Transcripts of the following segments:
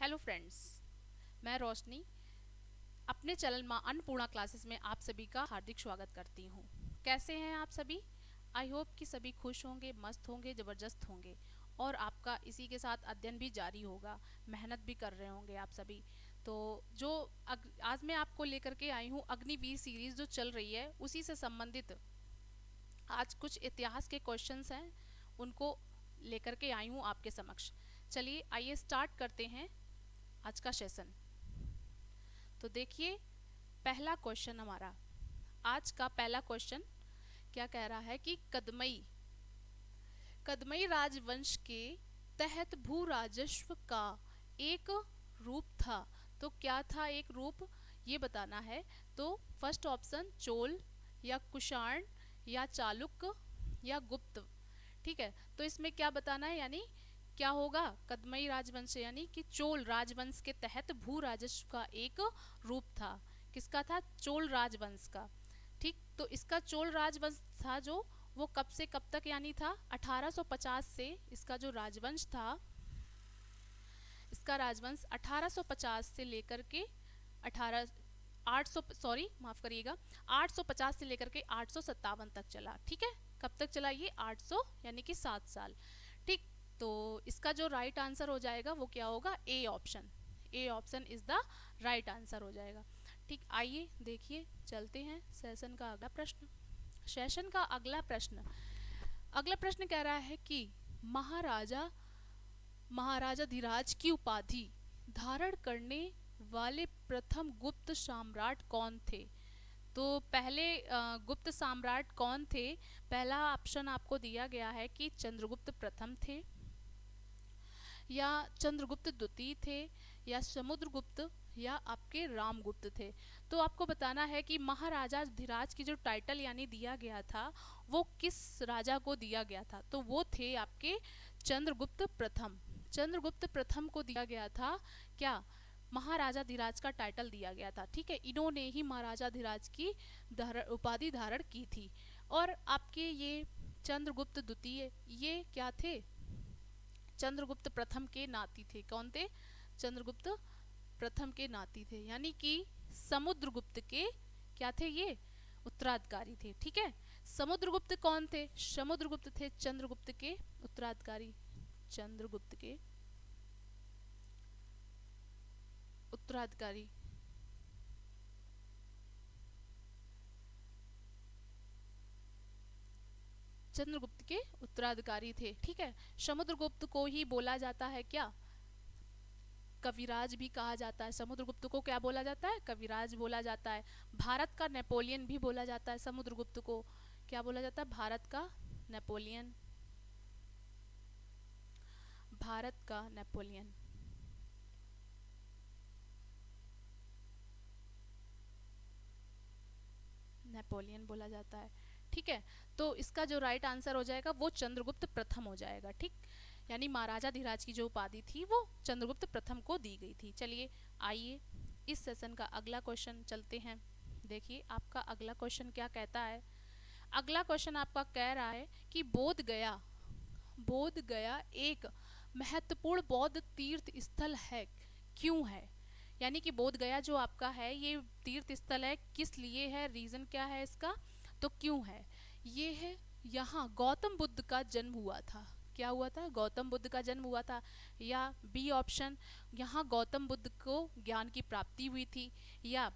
Hello friends, मैं रोशनी अपने channel माँ अन्नपूर्णा क्लासेस में आप सभी का हार्दिक स्वागत करती हूँ। कैसे हैं आप सभी? आई होप कि सभी खुश होंगे, मस्त होंगे, ज़बरदस्त होंगे और आपका इसी के साथ अध्ययन भी जारी होगा, मेहनत भी कर रहे होंगे आप सभी। तो जो आज मैं आपको लेकर के आई हूँ अग्निवीर सीरीज़ जो चल रही है उसी से संबंधित आज कुछ इतिहास के क्वेश्चंस हैं, उनको लेकर के आई हूँ आपके समक्ष। चलिए आइए स्टार्ट करते हैं आज का सेशन। तो देखिए, पहला क्वेश्चन हमारा आज का पहला क्वेश्चन क्या कह रहा है कि कदमई कदमई राजवंश के तहत भू राजस्व का एक रूप था। तो क्या था एक रूप, ये बताना है। तो फर्स्ट ऑप्शन चोल या कुषाण या चालुक्य या गुप्त। ठीक है, तो इसमें क्या बताना है, यानी क्या होगा? कदमई राजवंश यानी कि चोल राजवंश के तहत भू राजस्व का एक रूप था। किसका था? चोल राजवंश का। ठीक, तो इसका चोल राजवंश था जो वो कब से कब तक यानी था 1850 से। इसका जो राजवंश था, इसका राजवंश 1850 से लेकर के 18 800 सॉरी माफ करिएगा 850 से लेकर के 857 तक चला। ठीक है, कब तक चला ये? 800 यानी कि 7 साल। ठीक, तो इसका जो राइट आंसर हो जाएगा वो क्या होगा? A option. A option is the right answer हो जाएगा। ठीक, आइए देखिए, चलते हैं सेशन का अगला प्रश्न। सेशन का अगला प्रश्न कह रहा है कि महाराजा महाराजाधिराज की उपाधि धारण करने वाले प्रथम गुप्त सम्राट कौन थे? तो पहले गुप्त सम्राट कौन थे? पहला ऑप्शन आपको दिया गया है कि चंद्रगुप्त प्रथम थे, या चंद्रगुप्त द्वितीय थे, या समुद्रगुप्त, या आपके रामगुप्त थे। तो आपको बताना है कि महाराजा धीराज की जो टाइटल यानी दिया गया था वो किस राजा को दिया गया था? तो वो थे आपके चंद्रगुप्त प्रथम। चंद्रगुप्त प्रथम को दिया गया था क्या? महाराजा धीराज का टाइटल दिया गया था। ठीक है, इन्होंने ही महाराजा धीराज की उपाधि धारण की थी। और आपके ये चंद्रगुप्त द्वितीय ये क्या थे? चंद्रगुप्त प्रथम के नाती थे। कौन थे? चंद्रगुप्त प्रथम के नाती थे, यानी कि समुद्रगुप्त के क्या थे? ये उत्तराधिकारी थे। ठीक है, समुद्रगुप्त कौन थे? समुद्रगुप्त थे चंद्रगुप्त के उत्तराधिकारी। चंद्रगुप्त के उत्तराधिकारी। चंद्रगुप्त के उत्तराधिकारी थे। ठीक है, समुद्रगुप्त को ही बोला जाता है क्या? कविराज भी कहा जाता है। समुद्रगुप्त को क्या बोला जाता है? कविराज बोला जाता है। भारत का नेपोलियन भी बोला जाता है। समुद्रगुप्त को क्या बोला जाता है? भारत का नेपोलियन। भारत का नेपोलियन। नेपोलियन बोला जाता है। ठीक है, तो इसका जो राइट आंसर हो जाएगा वो चंद्रगुप्त प्रथम हो जाएगा। ठीक, यानी महाराजा धीराज की जो उपाधि थी वो चंद्रगुप्त प्रथम को दी गई थी। चलिए आइए इस सेशन का अगला क्वेश्चन चलते हैं। देखिए आपका अगला क्वेश्चन क्या कहता है। अगला क्वेश्चन आपका कह रहा है कि बोध गया एक महत्वपूर्ण बौद्ध तीर्थ स्थल है, क्यों है? यानी कि बोध गया जो आपका है ये तीर्थ स्थल है, किस लिए है? रीजन क्या है इसका? तो क्यों है ये? है यहाँ गौतम बुद्ध का जन्म हुआ था। क्या हुआ था? गौतम बुद्ध का जन्म हुआ था। या बी ऑप्शन, यहाँ गौतम बुद्ध को ज्ञान की प्राप्ति हुई थी, या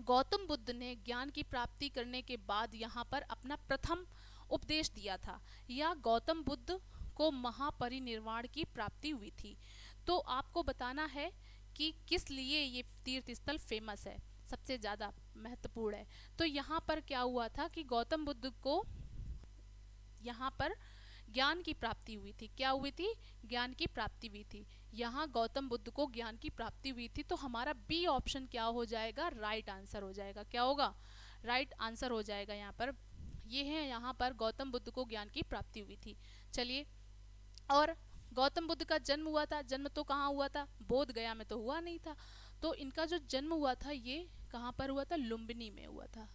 गौतम बुद्ध ने ज्ञान की प्राप्ति करने के बाद यहाँ पर अपना प्रथम उपदेश दिया था, या गौतम बुद्ध को महापरिनिर्वाण की प्राप्ति हुई थी। तो आपको बताना है कि किस लिए ये तीर्थ स्थल फेमस है, सबसे ज़्यादा महत्वपूर्ण है। तो यहाँ पर क्या हुआ था कि गौतम बुद्ध को यहाँ पर ज्ञान की प्राप्ति हुई थी। क्या हुई थी? ज्ञान की प्राप्ति हुई थी। यहाँ गौतम बुद्ध को ज्ञान की प्राप्ति हुई थी, तो हमारा बी ऑप्शन क्या हो जाएगा? राइट आंसर हो जाएगा। क्या होगा? राइट आंसर हो जाएगा। यहाँ पर ये है, यहाँ पर गौतम बुद्ध को ज्ञान की प्राप्ति हुई थी। चलिए, और गौतम बुद्ध का जन्म हुआ था, जन्म तो कहाँ हुआ था? बोध गया में तो हुआ नहीं था। तो इनका जो जन्म हुआ था ये कहाँ पर हुआ था? लुम्बिनी में हुआ था।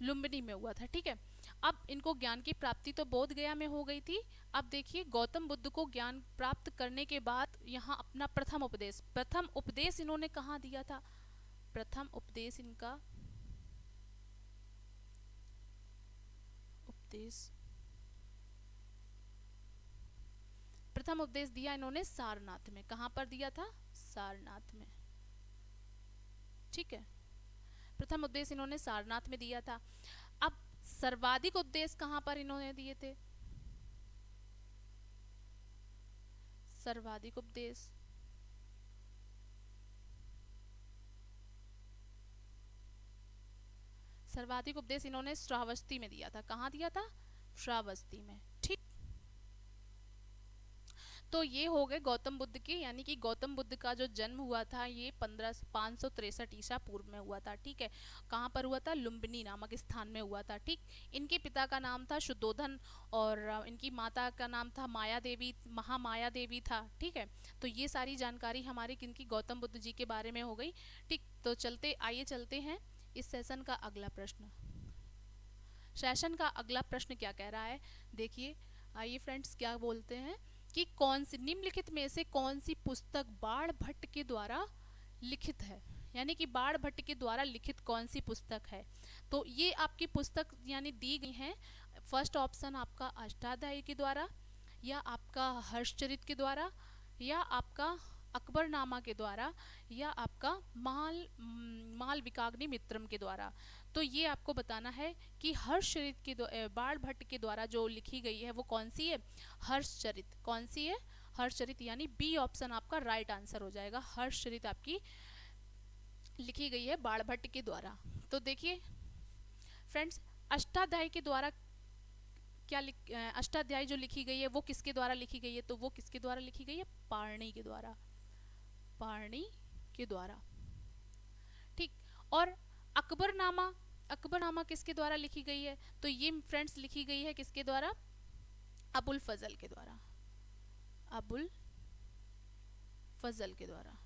लुम्बिनी में हुआ था। ठीक है, अब इनको ज्ञान की प्राप्ति तो बोध गया में हो गई थी। अब देखिए गौतम बुद्ध को ज्ञान प्राप्त करने के बाद यहाँ अपना प्रथम उपदेश इन्होंने कहाँ दिया था? प्रथम उपदेश इनका प्रथम उपदेश दिया इन्होंने सारनाथ में। कहाँ पर दिया था? सारनाथ में। ठीक है, प्रथम उपदेश इन्होंने सारनाथ में दिया था। अब सर्वाधिक उपदेश कहाँ पर इन्होंने दिए थे? सर्वाधिक उपदेश इन्होंने श्रावस्ती में दिया था। कहाँ दिया था? श्रावस्ती में। ठीक, तो ये हो गए गौतम बुद्ध के, यानी कि गौतम बुद्ध का जो जन्म हुआ था ये 563 ईसा पूर्व में हुआ था। ठीक है, कहाँ पर हुआ था? लुम्बिनी नामक स्थान में हुआ था। ठीक, इनके पिता का नाम था शुद्धोधन और इनकी माता का नाम था माया देवी, महामाया देवी था। ठीक है, तो ये सारी जानकारी हमारी किनकी? गौतम बुद्ध जी के बारे में हो गई। ठीक, तो आइए चलते हैं इस सेशन का अगला प्रश्न। सेशन का अगला प्रश्न क्या कह रहा है? देखिए, आइए फ्रेंड्स, क्या बोलते हैं कि कौन सी निम्नलिखित में से कौन सी पुस्तक बाण भट्ट के द्वारा लिखित है? यानी कि बाण भट्ट के द्वारा लिखित कौन सी पुस्तक है? तो ये आपकी पुस्तक यानी दी गई है। फर्स्ट ऑप्शन आपका अष्टाध्यायी के द्वारा, या आपका हर्षचरित के द्वारा, या आपका अकबरनामा के द्वारा, या आपका मालविकाग्नि मित्रम के द्वारा। तो ये आपको बताना है कि हर्षचरित के बाण भट्ट के द्वारा जो लिखी गई है वो कौन सी है? हर्षचरित। कौन सी है? हर्षचरित, यानी बी ऑप्शन आपका राइट आंसर हो जाएगा। हर्षचरित आपकी लिखी गई है बाण भट्ट के द्वारा। तो देखिए फ्रेंड्स, अष्टाध्यायी के द्वारा अष्टाध्यायी जो लिखी गई है वो किसके द्वारा लिखी गई है? तो वो किसके द्वारा लिखी गई है? पारणी के द्वारा। पारणी के द्वारा। ठीक, और अकबरनामा किसके द्वारा लिखी गई है? तो ये फ्रेंड्स लिखी गई है किसके द्वारा? अबुल फजल के द्वारा। अबुल फजल के द्वारा।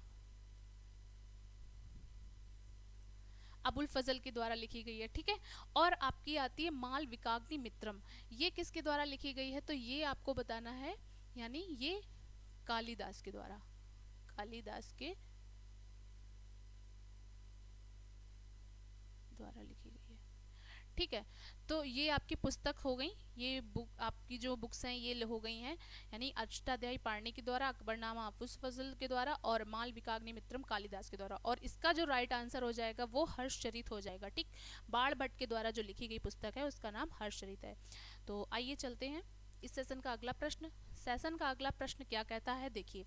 अबुल फजल के द्वारा लिखी गई है। ठीक है, और आपकी आती है मालविकाग्नि मित्रम। ये किसके द्वारा लिखी गई है? तो ये आपको बताना है, यानी ये कालिदास के द्वारा। कालिदास के द्वारा लिखी गई है। ठीक है, तो ये आपकी पुस्तक हो गई। ये बुक आपकी जो बुक्स हैं ये हो गई हैं, यानी अष्टाध्यायी पारणी के द्वारा, अकबरनामा अबुल फजल के द्वारा, और मालविकाग्नि मित्रम कालिदास के द्वारा। और इसका जो राइट आंसर हो जाएगा वो हर्षचरित हो जाएगा। ठीक, बाण भट्ट के द्वारा जो लिखी गई पुस्तक है उसका नाम हर्षचरित है। तो आइए चलते हैं इस सेशन का अगला प्रश्न। सेशन का अगला प्रश्न क्या कहता है? देखिए,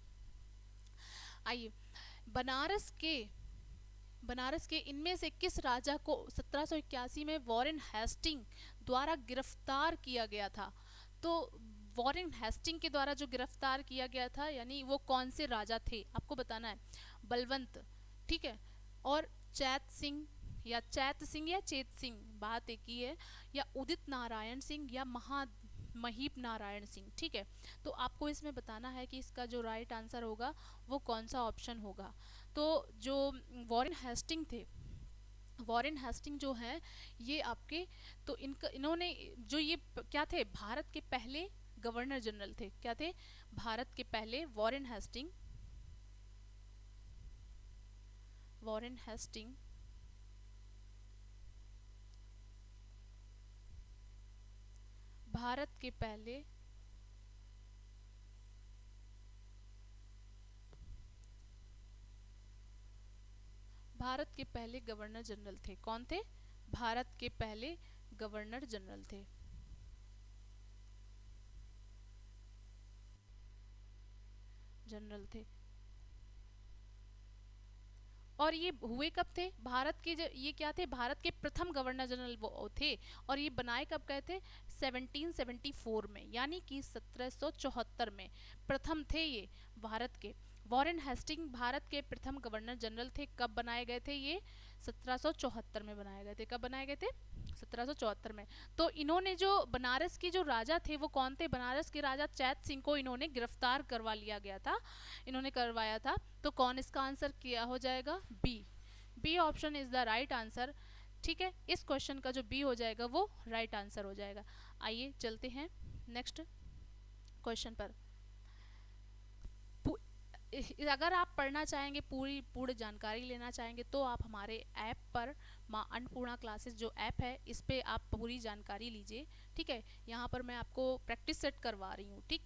आइए, बनारस के इनमें से किस राजा को 1781 में वॉरेन हेस्टिंग द्वारा गिरफ्तार किया गया था? तो वॉरेन हेस्टिंग के द्वारा जो गिरफ्तार किया गया था, यानी वो कौन से राजा थे आपको बताना है। बलवंत, ठीक है, और चैत सिंह या चेत सिंह, बात एक ही है, या उदित नारायण सिंह या महीप नारायण सिंह। ठीक है, तो आपको इसमें बताना है कि इसका जो राइट आंसर होगा वो कौन सा ऑप्शन होगा। तो जो वॉरेन हेस्टिंग जो है ये आपके, तो इन्होंने जो ये क्या थे? भारत के पहले गवर्नर जनरल थे। क्या थे? भारत के पहले वॉरेन हेस्टिंग भारत के पहले गवर्नर जनरल थे। कौन थे? भारत के पहले गवर्नर जनरल थे। और ये हुए कब थे? भारत के ये क्या थे? भारत के प्रथम गवर्नर जनरल वो थे। और ये बनाए कब गए थे? 1774 में, यानी कि 1774 में प्रथम थे ये भारत के। वॉरेन हेस्टिंग भारत के प्रथम गवर्नर जनरल थे। कब बनाए गए थे ये? 1774 में बनाए गए थे। कब बनाए गए थे? 1774 में। तो इन्होंने जो बनारस के जो राजा थे वो कौन थे? बनारस के राजा चैत सिंह को इन्होंने गिरफ्तार करवा लिया गया था, इन्होंने करवाया था। तो कौन इसका आंसर क्या हो जाएगा? B option is the right answer. ठीक है, इस क्वेश्चन का जो बी हो जाएगा वो राइट आंसर हो जाएगा। आइए चलते हैं नेक्स्ट क्वेश्चन पर। अगर आप पढ़ना चाहेंगे, पूरी जानकारी लेना चाहेंगे, तो आप हमारे ऐप पर माँ अन्नपूर्णा क्लासेस जो ऐप है, इस पे आप पूरी जानकारी लीजिए। ठीक है, यहाँ पर मैं आपको प्रैक्टिस सेट करवा रही हूँ। ठीक,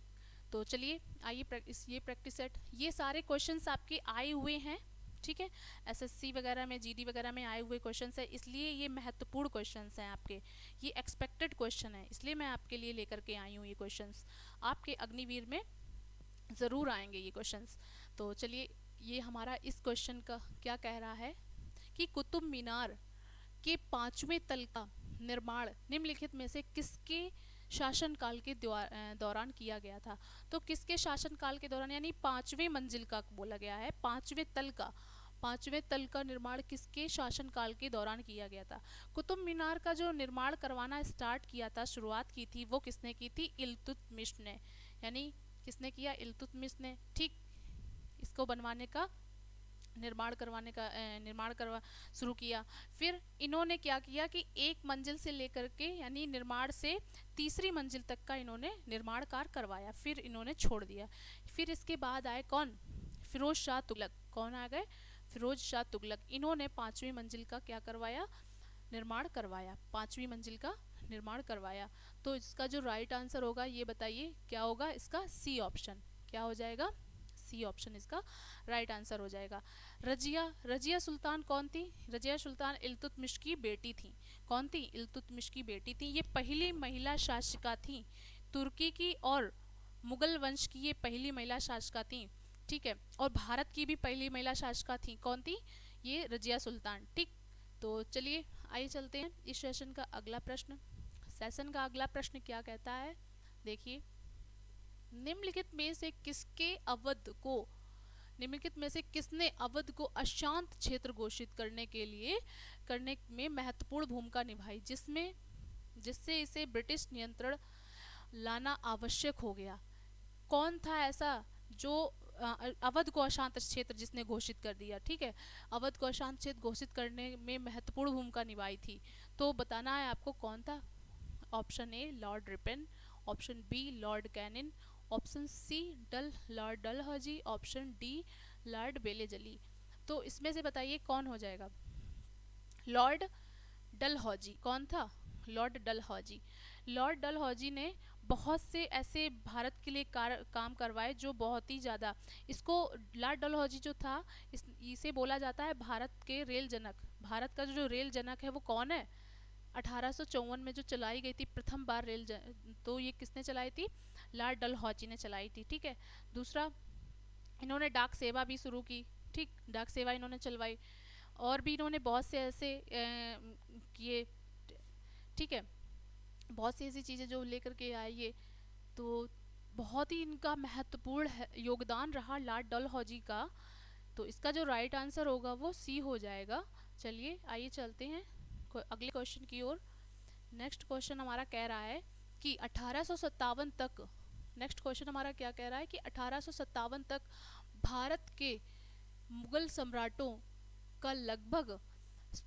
तो चलिए आइए ये प्रैक्टिस सेट, ये सारे क्वेश्चंस आपके आए हुए हैं। ठीक है, एसएससी वगैरह में, जीडी वगैरह में आए हुए क्वेश्चंस है, इसलिए ये महत्वपूर्ण क्वेश्चंस हैं आपके, ये एक्सपेक्टेड क्वेश्चन है, इसलिए मैं आपके लिए लेकर के आई हूँ ये क्वेश्चंस। आपके अग्निवीर में ज़रूर आएंगे ये क्वेश्चंस। तो चलिए, ये हमारा इस क्वेश्चन का क्या कह रहा है कि कुतुब मीनार के 5वें तल का निर्माण निम्नलिखित में से किसके शासनकाल के दौरान किया गया था। तो किसके शासनकाल के दौरान, यानी 5वें मंजिल का बोला गया है, 5वें तल का निर्माण किसके शासनकाल के दौरान किया गया था। कुतुब मीनार का जो निर्माण करवाना स्टार्ट किया था, शुरुआत की थी, वो किसने की थी, इल्तुतमिश ने, यानी किसने किया, इल्तुतमिश ने। ठीक, इसको बनवाने का निर्माण करवा शुरू किया। फिर इन्होंने क्या किया कि एक मंजिल से लेकर के, यानी निर्माण से तीसरी मंजिल तक का इन्होंने निर्माण कार्य करवाया, फिर इन्होंने छोड़ दिया। फिर इसके बाद आए कौन, फिरोज शाह तुगलक। कौन आ गए, फिरोज शाह तुगलक। इन्होंने 5वीं मंजिल का क्या करवाया, निर्माण करवाया, 5वीं मंजिल का निर्माण करवाया। तो इसका जो राइट आंसर होगा ये बताइए क्या होगा, इसका सी ऑप्शन। क्या हो जाएगा, सी ऑप्शन इसका राइट आंसर हो जाएगा। रजिया सुल्तान कौन थी, रजिया सुल्तान इल्तुतमिश की बेटी थी। कौन थी, इल्तुतमिश की बेटी थी। ये पहली महिला शासिका थी तुर्की की, और मुगल वंश की ये पहली महिला शासिका थी। ठीक है, और भारत की भी पहली महिला शासिका थी। कौन थी, ये रजिया सुल्तान। ठीक, तो चलिए आइए चलते हैं इस सेशन का अगला प्रश्न। सेशन का अगला प्रश्न क्या कहता है, देखिए, निम्नलिखित में से किसके अवध को, निम्नलिखित में से किसने अवध को अशांत क्षेत्र घोषित करने में महत्वपूर्ण भूमिका निभाई, जिससे इसे ब्रिटिश नियंत्रण लाना आवश्यक हो गया। कौन था ऐसा जो अवध को अशांत क्षेत्र जिसने घोषित कर दिया। ठीक है, अवध को अशांत क्षेत्र घोषित करने में महत्वपूर्ण भूमिका निभाई थी, तो बताना है आपको कौन था। Option A Lord Ripon, option B Lord Canning, option C Lord Dalhousie, option D Lord Wellesley. तो इसमें से बताइए कौन हो जाएगा, लॉर्ड डलहौजी। कौन था, लॉर्ड डलहौजी। लॉर्ड डलहौजी ने बहुत से ऐसे भारत के लिए काम करवाए जो बहुत ही ज़्यादा, इसको लॉर्ड डलहौजी जो था, इसे बोला जाता है भारत के रेल जनक। भारत का जो रेल जनक है वो कौन है, 1854 में जो चलाई गई थी प्रथम बार तो ये किसने चलाई थी, लॉर्ड डलहौजी ने चलाई थी। ठीक है, दूसरा, इन्होंने डाक सेवा भी शुरू की। ठीक, डाक सेवा इन्होंने चलवाई, और भी इन्होंने बहुत से ऐसे किए। ठीक है, बहुत सी ऐसी चीज़ें जो लेकर के आए ये, तो बहुत ही इनका महत्वपूर्ण योगदान रहा लॉर्ड डलहौजी का। तो इसका जो राइट आंसर होगा वो सी हो जाएगा। चलिए आइए चलते हैं अगले क्वेश्चन की ओर। नेक्स्ट क्वेश्चन हमारा कह रहा है कि 1857 तक, नेक्स्ट क्वेश्चन हमारा क्या कह रहा है कि 1857 तक भारत के मुगल सम्राटों का लगभग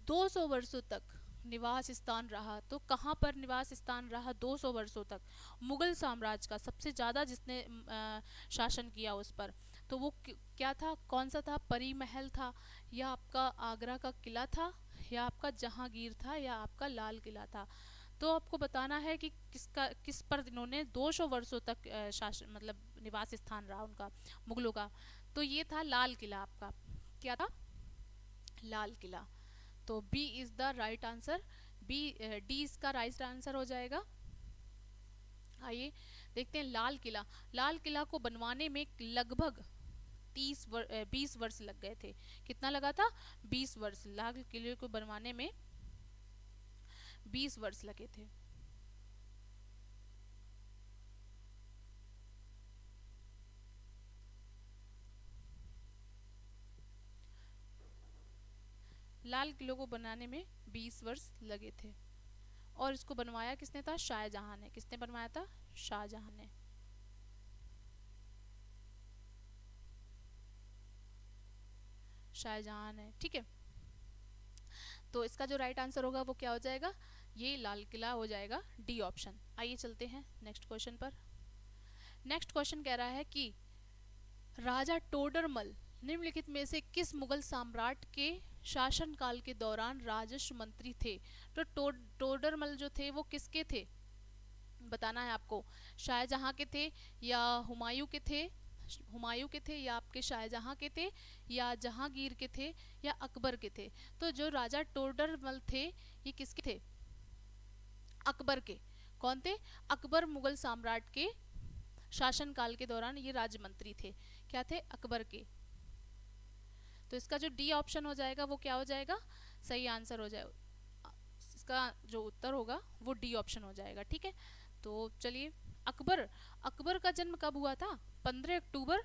200 वर्षों तक निवास स्थान रहा। तो कहाँ पर निवास स्थान रहा 200 वर्षों तक, मुगल साम्राज्य का सबसे ज़्यादा जिसने शासन किया उस पर, तो वो क्या था, कौन सा था, परी महल था, या आपका आगरा का किला था, या आपका जहांगीर था, या आपका लाल किला था। तो आपको बताना है कि किस पर इन्होंने 200 वर्षों तक शासन, मतलब निवास स्थान रहा उनका, मुगलों का। तो ये था लाल किला, आपका क्या था, लाल किला। तो B is the right answer, B, D इसका राइट आंसर हो जाएगा। आइए देखते हैं लाल किला। लाल किला को बनवाने में लगभग 20 वर्ष लग गए थे। कितना लगा था, 20 वर्ष। लाल किले को बनवाने में 20 वर्ष लगे थे। लाल किले को बनाने में 20 वर्ष लगे थे, और इसको बनवाया किसने था, शाहजहां ने। किसने बनवाया था, शाहजहां ने। शाहजहां ने, ठीक है। तो इसका जो राइट आंसर होगा वो क्या हो जाएगा, ये लाल किला हो जाएगा, डी ऑप्शन। आइए चलते हैं नेक्स्ट क्वेश्चन पर। नेक्स्ट क्वेश्चन कह रहा है कि राजा टोडरमल निम्नलिखित में से किस मुगल सम्राट के शासनकाल के दौरान राजस्व मंत्री थे। तो टोडरमल जो थे वो किसके थे बताना है आपको, शाहजहां के थे या हुमायूं के थे, हुमायूं के थे या आपके शाहजहां के थे या जहांगीर के थे या अकबर के थे। तो जो राजा टोडरमल थे ये किसके थे, अकबर के। कौन थे, अकबर मुगल सम्राट के शासनकाल के दौरान ये राजमंत्री थे, क्या थे, अकबर के। तो इसका जो डी ऑप्शन हो जाएगा वो क्या हो जाएगा, सही आंसर हो जाएगा, इसका जो उत्तर होगा वो डी ऑप्शन हो जाएगा। ठीक है, तो चलिए अकबर का जन्म कब हुआ था, 15 अक्टूबर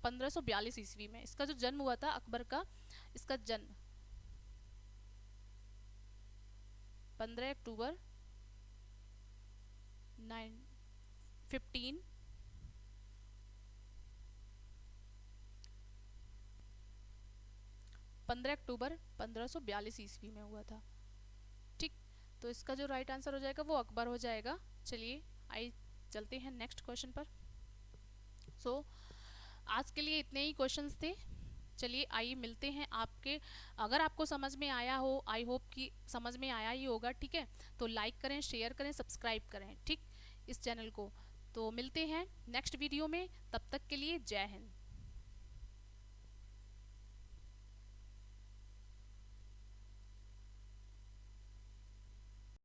1542 ईस्वी में इसका जो जन्म हुआ था अकबर का, इसका जन्म 15 अक्टूबर 15 अक्टूबर 1542 ईस्वी में हुआ था। ठीक, तो इसका जो राइट आंसर हो जाएगा वो अकबर हो जाएगा। चलिए आइए चलते हैं नेक्स्ट क्वेश्चन पर। आज के लिए इतने ही क्वेश्चंस थे। चलिए आइए मिलते हैं आपके, अगर आपको समझ में आया हो, आई होप कि समझ में आया ही होगा। ठीक है, तो लाइक करें, शेयर करें, सब्सक्राइब करें ठीक इस चैनल को। तो मिलते हैं नेक्स्ट वीडियो में, तब तक के लिए जय हिंद।